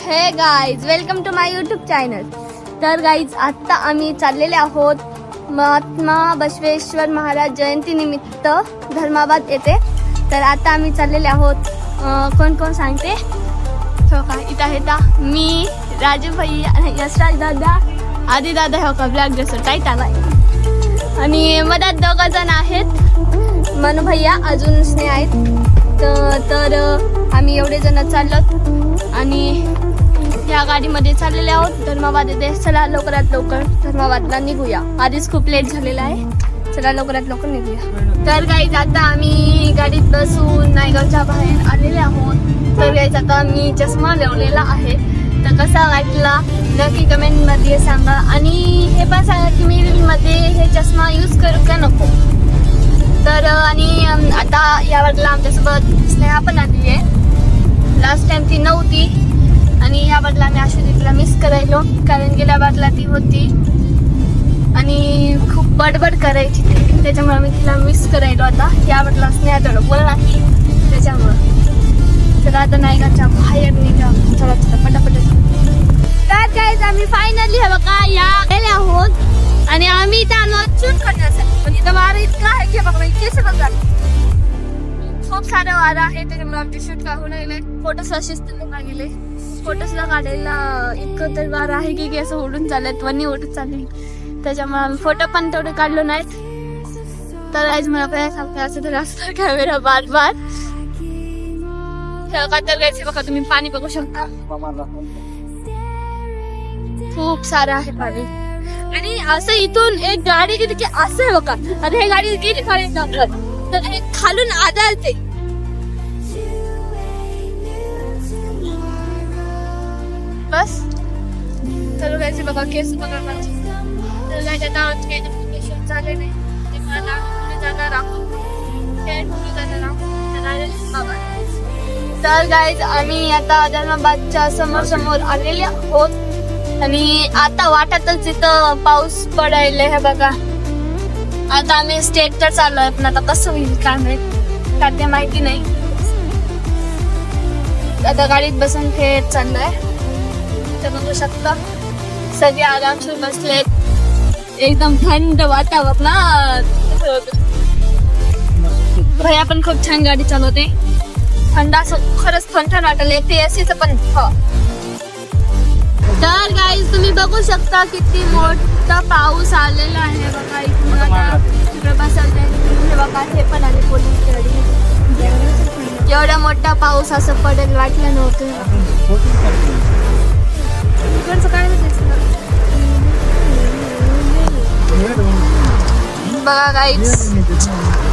हे guys, welcome to my YouTube channel. तर guys, आता आम्ही चाललेले आहोत महात्मा बसवेश्वर महाराज जयंती निमित्त धर्माबाद येथे. तर आता आम्ही चाललेले आहोत. कोण कोण सांगते? हो का, इथं आहेत मी, राजू भैया, यशराज दादा, आदी दादा. हो का, ब्लॅक ड्रेसर टाईट आलाय. आणि मधात दोघं जण आहेत, मनु भैया, अजून स्नेह आहेत. तर आम्ही एवढे जण चाललो आणि या गाडीमध्ये चाललेले आहोत धर्माबाद येथे. चला लवकरात लवकर धर्माबादला निघूया. आधीच खूप लेट झालेला आहे. चला लवकरात लवकर निघूया. तर गाईज, आता आम्ही गाडीत बसून नायगावच्या बाहेर आलेले आहोत. तर गाईज, आता मी चष्मा लावलेला आहे. तर कसा वाटला नक्की कमेंट मध्ये सांगा. आणि हे पण सांगा की मी रीलमध्ये हे चष्मा यूज करू का नको. तर आणि आता या वर्गाला आमच्यासोबत स्नेहा पण आली आहे. लास्ट टाइम ती नव्हती आणि या वर्गाला मी आशुदीपला मिस करायलो, कारण गेल्या वर्गाला ती होती आणि खूप बडबड करायची ती, त्याच्यामुळे मी तिला मिस करायलो. आता या वर्गाला स्नेहा थोडं बोलला की त्याच्यामुळं. चला आता नायगाच्या बाहेर निघा. चला चला पटापट. तर गाईज, आम्ही फायनली हे बघा या गेले आहोत आणि आम्ही इथं आलो शूट करण्यासाठी. पण इथं वारं इतकं आहे की बघा, इतकेच बघा खूप सारं वारं आहे, त्याच्यामुळे आमचे शूट का होऊ लागले. फोटोसला शिस्त गेले. फोटोसला काढायला इतकं तर वारं आहे की असं उडून चालत, वनी उडून चालले, त्याच्यामुळे आम्ही फोटो पण तेवढे काढलो नाहीत. तर आज मला काय सांगते, असं तर असतं कॅमेरा बार बार. तर गायचे बघा, तुम्ही पाणी बघू शकता, खूप सारं आहे पाणी. आणि असं इथून एक गाडी गेली की असं आहे बघा. आता हे गाडी गेली खाली तर हे खालून आदळते. बस तर गायचे बघा, केस बघा माझी. तर गायच्या नावाचे काही नोटिफिकेशन झाले नाही, ते मला जाणार आहोत. तर गाईज, आम्ही आता धर्माबादच्या समोर समोर आलेले आहोत आणि आता वाटतच इथं पाऊस पडायला. हे बघा, आता आम्ही स्टेट तर चालू आहे, पण आता कसं होईल काय माहित, काय ते माहिती नाही. आता गाडीत बसून थेट चाललोय. तर बघू शकता सगळे आरामशीर बसलेत, एकदम थंड वातावरणात. भैया पण खूप छान गाडी चालवते. थंड असं खरंच थंड वाटलं. एक ते एसीचं पण हवा. तर गाईज, तुम्ही बघू शकता किती मोठा पाऊस आलेला आहे बघा. इथून आता तिकडे बसायला हे बघा, हे पण आले पोलीस गाडी. एवढा मोठा पाऊस असं पडेल वाटलं नव्हतं. काय बघा गाईज,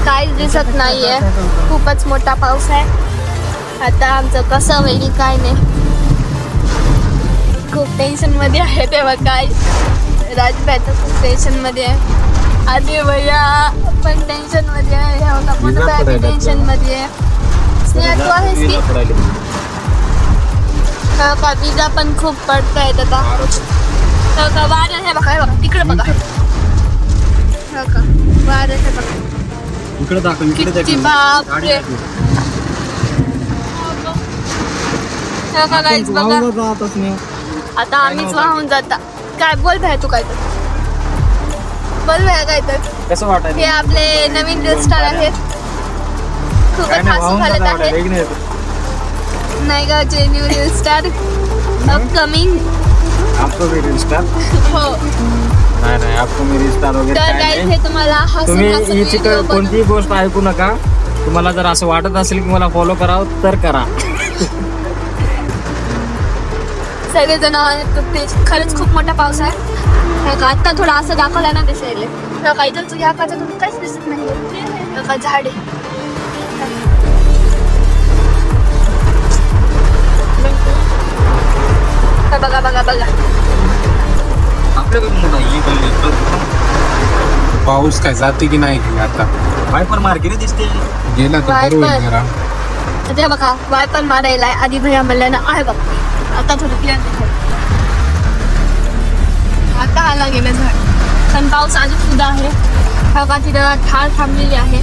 काहीच दिसत नाहीये. खूपच मोठा पाऊस आहे. आता आमचं कसं होईल काय नाही, खूप टेन्शन मध्ये आहे. तेव्हा काय राजभाई तर खूप टेन्शन मध्ये आहे. आधी भैया पण टेन्शन मध्ये आहे. टेन्शन मध्ये आहे. स्नेहा तू आहेस की का? विजा पण खूप पडतायत आता. वारं हे बघा, बघा तिकडे बघा. हो का, वारं हे बघा किती. बापरे, बघा आता आम्हीच वाहून जाता. काय बोल भाई, तू काय तर बोल भाई. काय तर कसं वाटत, हे आपले नवीन रील स्टार आहेत, खूपच हसू घालत आहेत. नायगावचे न्यू रील स्टार अपकमिंग. आपको भी रील स्टार? हो. नाही, आपको मी रील स्टार वगैरे काय नाही. हे तुम्हाला तुम्ही कोणतीही गोष्ट ऐकू नका. तुम्हाला जर असं वाटत असेल की मला फॉलो करावं तर करा. सगळेजण खरंच खूप मोठा पाऊस आहे. आता थोडा असं दाखवला ना दिसायला. काही तर ह्या काचा तुम्ही काहीच दिसत नाही. झाडे बघा बघा बघा. पाऊस काय जाते की नाही आता. वायपर मार्केट दिसते गेला ते बघा, वायपर मारायला आधी भैया म्हणल्यानं आहे बघा. आता थोडं क्लिअर दिसत. आता आला गेलं झाड, पण पाऊस अजून सुद्धा आहे. बघा तिथं ठार थांबलेली आहे.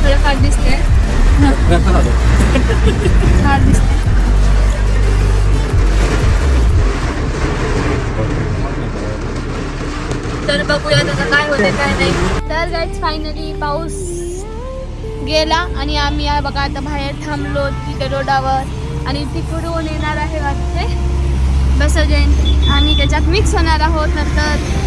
थोडं फार दिसते. ठार दिसते. होते काय नाही. तर गाईज फायनली पाऊस गेला आणि आम्ही बघा आता बाहेर थांबलो तिथे रोडावर आणि तिकडून येणार आहे वाटते बसव जयंती. आम्ही त्याच्यात मिक्स होणार आहोत नंतर.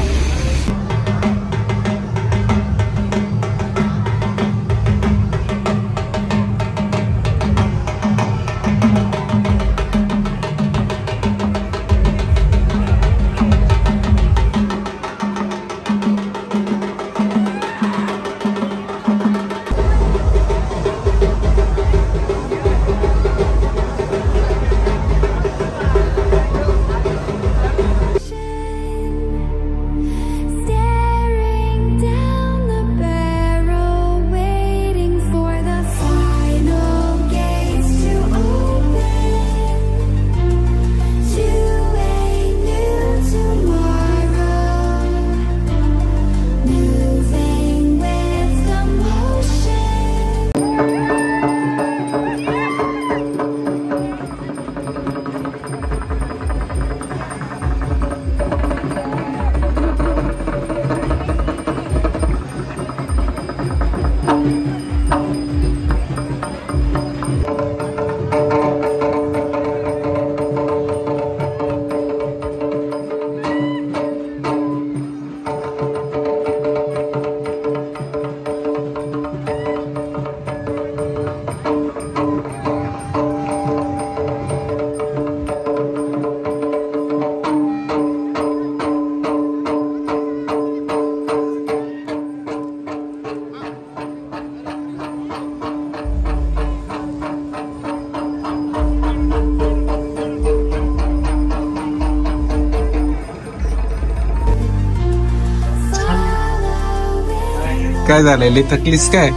काय झालेली थकलीस काय?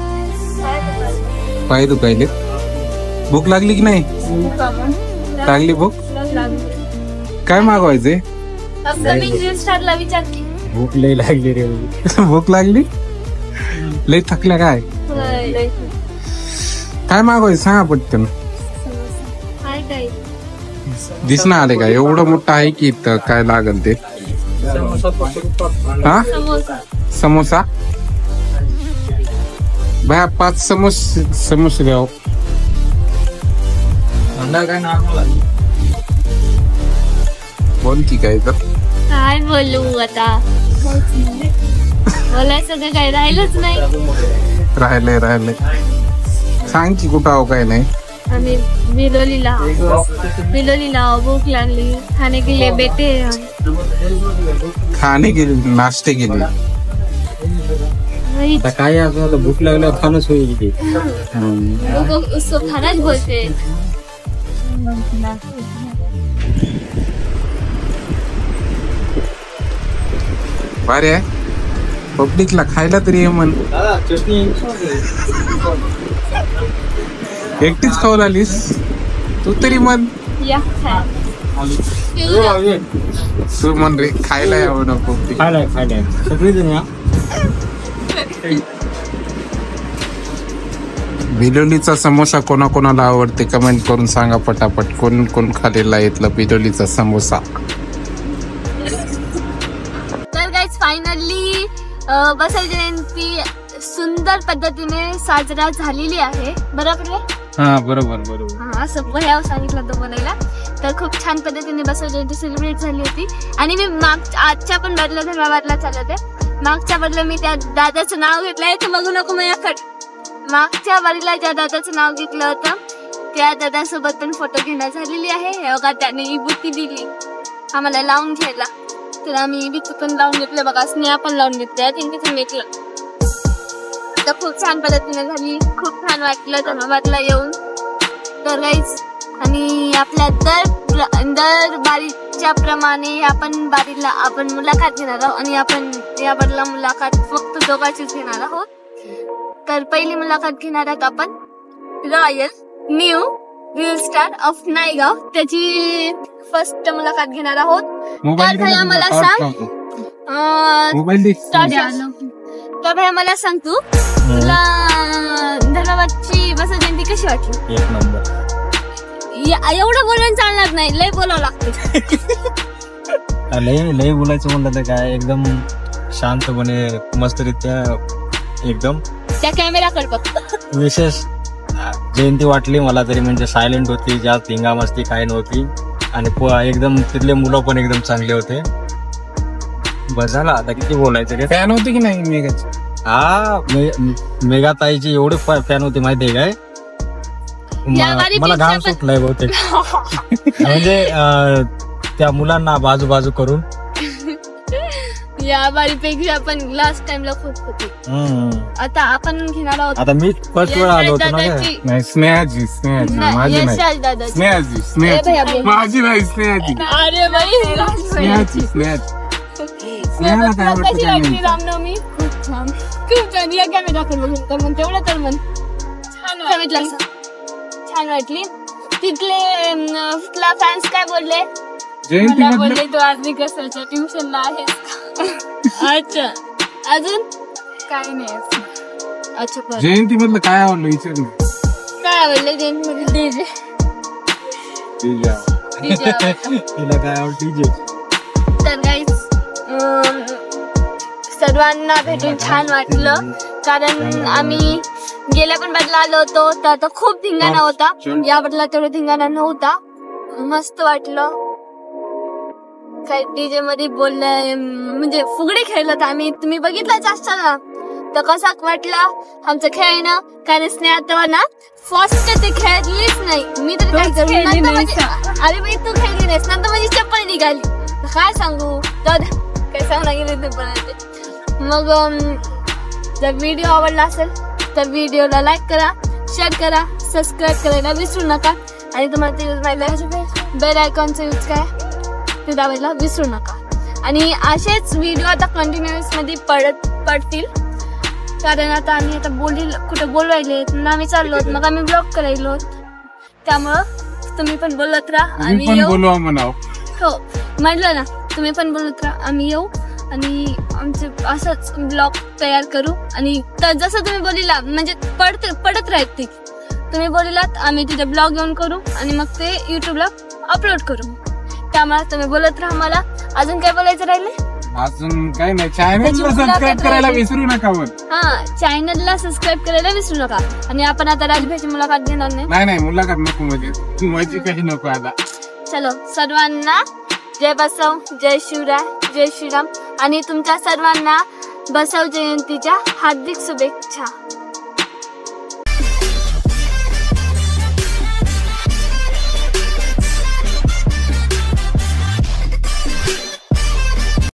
पाय दुखायले? भूक लागली की नाही? लागली भूक? काय मागवायचे? भूक लई लागली रे. भूक लागली? लई थकल्या काय? काय मागवायचं सांगा पटकन. दिसणं आले का? एवढं मोठं आहे की इथं काय लागल ते? हा समोसा. बाया 5 समोसे द्या. काय नॉर्मल बोल की काय तर. काय बोलू आता, बोलायचं काय राहिलंच नाही. राहिलंय सांग की कुठं आहो काय नाही. आम्ही बिलोलीला भूक लागली. खाने के लिए बेटे खाणे गेले नाश्ते गेले. काय आपल्याला भूक लागल्यावर खाणंच होईल की. उसको खानाच बोलते. अरे पब्लिकला खायला तरी ये म्हण. एकटीच खाऊ लागलीस तू तरी म्हण. तू म्हण रे खायला यावं नको. खायला सगळीजण या. बिलोलीचा समोसा कोणाकोणाला आवडते कमेंट करून सांगा पटापट. कोण कोण खाल्लेला इथला बिलोलीचा समोसा. तर गाईज फायनली बसव जयंती सुंदर पद्धतीने साजरा झालेली आहे. बरोबर आहे? हा बरोबर. हा असं वह्यावर सांगितलं तर बनायला. तर खूप छान पद्धतीने बसव जयंती सेलिब्रेट झाली होती. आणि मी आजच्या पण बदला धर्माबादला चालवते. मागच्या बदला मी त्या दादाचं नाव घेतलंय तर बघू नको माझ्याकडे. मागच्या बारीला ज्या दादाचं नाव घेतलं होतं त्या दादासोबत पण फोटो घेणं झालेली आहे. हे बघा त्याने ही बुट्टी दिली आम्हाला लावून घ्यायला. तर आम्ही बिचू पण लावून घेतलं. बघा स्नेहा पण लावून घेतल्या. त्यांनी घेतलं. तर खूप छान पद्धतीने झाली. खूप छान वाटलं धर्माबादला येऊन. तर गाईज आणि आपल्या दर बारीच्या प्रमाणे आपण बारीला आपण मुलाखत घेणार आहोत. आणि आपण या बदला मुलाखत फक्त दोघांचीच घेणार आहोत. तर पहिली मुलाखत घेणार आहोत आपण royal new reel star of Naigaon. त्याची फर्स्ट मुलाखत घेणार आहोत. तर भैया मला सांग तर भैया मला सांग तू तुला धर्माबादची बसव जयंती कशी वाटली? एक नंबर. एवढं बोलून चालणार नाही. लय बोलावं लागतं. लय बोलायचं म्हणलं तर काय एकदम शांतपणे मस्तरित्या एकदम त्या कॅमेराकडे बघ. विशेष जयंती वाटली मला तरी, म्हणजे सायलेंट होती, जास्त धिंगामस्ती काही नव्हती आणि एकदम तिथले मुलं पण एकदम चांगले होते. बस झालं, आता किती बोलायचं रे. फॅन होते की नाही मेघाची? हा मेघा ताईची एवढे फॅन होते माहितीये काय, मला घाम सुटलाय बहुतेक. म्हणजे त्या मुलांना बाजू करून या बारीपेक्षा पण लास्ट टाइमला खूप होती. आता आपण घेणार आहोत. आता मी फर्स्ट वेळ आलो होतो ना. नाही स्नेहाजी माझी नाही. स्नेहाजी माझी नाही. स्नेहाजी अरे बाई स्नेहाला काय वाटतं काय नाही. रामनवमी खूप छान या कॅमेराकडे बघून तर मग तेवढं तर मन छान वाटली. तिथले फॅन्स काय बोलले? जयंती बोलले तू आज कसं ट्युशनला आहे. अच्छा अजून काय नाही. अच्छा बरं. जयंती मधलं काय आवडलं विचार ना. काय आवडलं जयंती मध्ये? डीजे. तिला काय आवडते? तर गाईस सर्वांना भेटून छान वाटलं, कारण आम्ही गेल्या पण बदला आलो होतो तर आता खूप धिंगाणा होता. या बदला तेवढा धिंगाणा नव्हता. मस्त वाटलं. काही डीजे मध्ये बोललंय, म्हणजे फुगडे खेळलं तर आम्ही, तुम्ही बघितलंच असतं ना. तर कसा वाटला आमचं खेळणं, कारण स्नेहा तेव्हा ना फर्स्ट ते खेळलीच नाही. मी तर काय करू, अरे बाई तू खेळली नाहीस, नंतर माझी चप्पल निघाली. काय सांगू, काय सांगणार गेले ते पण. मग जर व्हिडिओ आवडला असेल तर व्हिडिओला लाईक करा, शेअर करा, सबस्क्राईब करायला विसरू नका. आणि तुम्हाला ते बेल आयकॉनचं यूज काय ते दाबायला विसरू नका. आणि असेच व्हिडिओ आता कंटिन्युअस मध्ये पडतील, कारण आता आम्ही आता कुठे बोलवायले ना, आम्ही चाललो मग आम्ही ब्लॉग करायलो. त्यामुळं तुम्ही पण बोलत राहा, आम्ही येऊ. हो म्हटलं ना, तुम्ही पण बोलत राहा, आम्ही येऊ आणि आमचे असंच ब्लॉग तयार करू. आणि जसं तुम्ही बोलिला म्हणजे पडत राहते, तुम्ही बोलिलात आम्ही तिथे ब्लॉग येऊन करू आणि मग ते युट्यूबला अपलोड करू. त्यामुळे तुम्ही बोलत राहा. मला अजून काय बोलायचं राहिले? अजून काही नाही. चॅनलला सबस्क्राईब करायला विसरू नका. हा, चॅनलला सबस्क्राईब करायला विसरू नका. आणि आपण आता राजभाईची मुलाखत घेणार नाही मुलाखत नको, म्हणजे माझी काही नको आता. चलो, सर्वांना जय बसव, जय शिवराय, जय श्रीराम. आणि तुमच्या सर्वांना बसव जयंतीच्या हार्दिक शुभेच्छा.